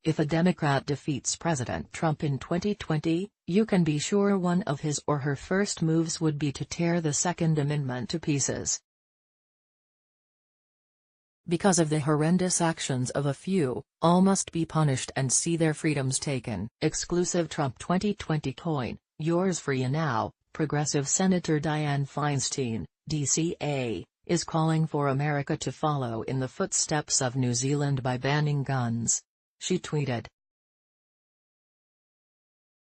If a Democrat defeats President Trump in 2020, you can be sure one of his or her first moves would be to tear the Second Amendment to pieces. Because of the horrendous actions of a few, all must be punished and see their freedoms taken. Exclusive Trump 2020 coin, yours free now. Progressive Senator Dianne Feinstein, DCA, is calling for America to follow in the footsteps of New Zealand by banning guns. She tweeted,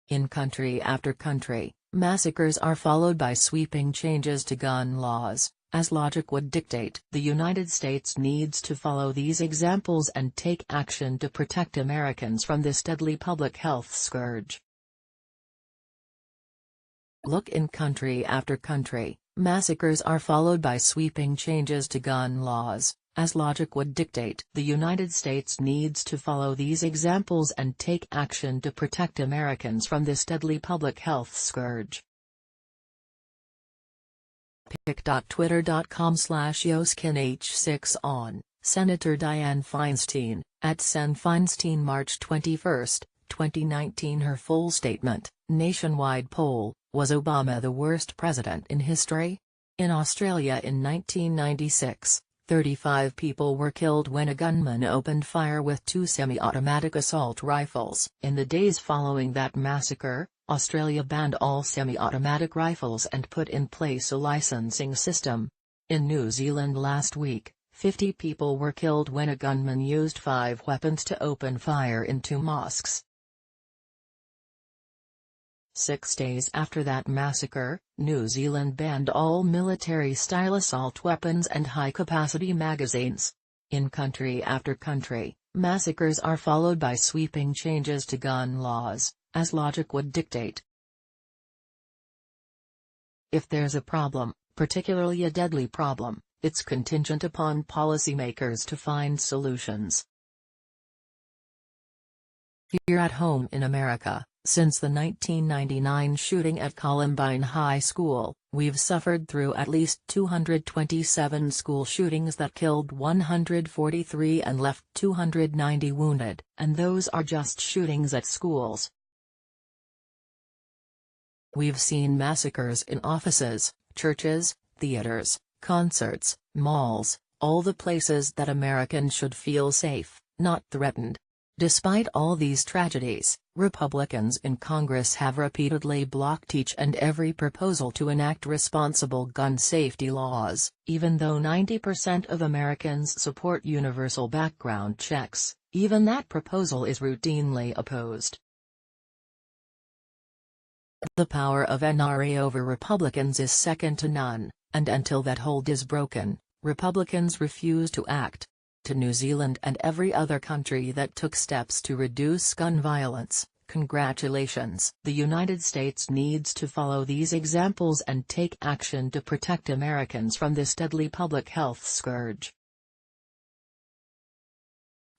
"In country after country, massacres are followed by sweeping changes to gun laws. As logic would dictate, the United States needs to follow these examples and take action to protect Americans from this deadly public health scourge. Look, in country after country, massacres are followed by sweeping changes to gun laws. As logic would dictate, the United States needs to follow these examples and take action to protect Americans from this deadly public health scourge." pic.twitter.com/yoskinh6 on, Senator Dianne Feinstein, @Sen Feinstein March 21, 2019. Her full statement, nationwide poll, was Obama the worst president in history? In Australia in 1996, 35 people were killed when a gunman opened fire with 2 semi-automatic assault rifles. In the days following that massacre, Australia banned all semi-automatic rifles and put in place a licensing system. In New Zealand last week, 50 people were killed when a gunman used 5 weapons to open fire in 2 mosques. 6 days after that massacre, New Zealand banned all military-style assault weapons and high-capacity magazines. In country after country, massacres are followed by sweeping changes to gun laws, as logic would dictate. If there's a problem, particularly a deadly problem, it's contingent upon policymakers to find solutions. Here at home in America, since the 1999 shooting at Columbine High School, we've suffered through at least 227 school shootings that killed 143 and left 290 wounded, and those are just shootings at schools. We've seen massacres in offices, churches, theaters, concerts, malls, all the places that Americans should feel safe, not threatened. Despite all these tragedies, Republicans in Congress have repeatedly blocked each and every proposal to enact responsible gun safety laws. Even though 90% of Americans support universal background checks, even that proposal is routinely opposed. The power of NRA over Republicans is second to none, and until that hold is broken, Republicans refuse to act. To New Zealand and every other country that took steps to reduce gun violence, congratulations. The United States needs to follow these examples and take action to protect Americans from this deadly public health scourge.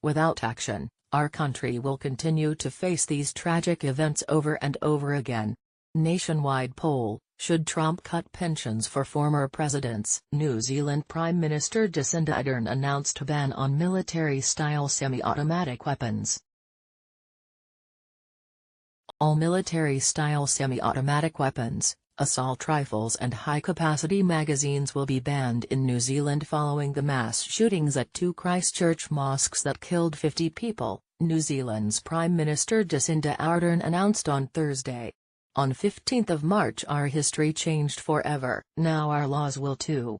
Without action, our country will continue to face these tragic events over and over again. Nationwide poll, should Trump cut pensions for former presidents? New Zealand Prime Minister Jacinda Ardern announced a ban on military-style semi-automatic weapons. All military-style semi-automatic weapons, assault rifles and high-capacity magazines will be banned in New Zealand following the mass shootings at 2 Christchurch mosques that killed 50 people, New Zealand's Prime Minister Jacinda Ardern announced on Thursday. On 15th of March, our history changed forever. Now our laws will too.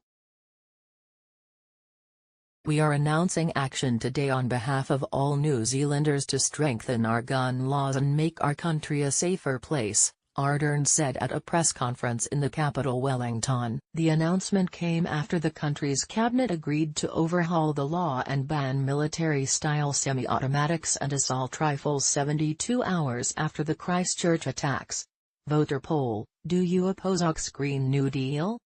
We are announcing action today on behalf of all New Zealanders to strengthen our gun laws and make our country a safer place, Ardern said at a press conference in the capital Wellington. The announcement came after the country's cabinet agreed to overhaul the law and ban military-style semi-automatics and assault rifles 72 hours after the Christchurch attacks. Voter poll: do you oppose UK's Green New Deal?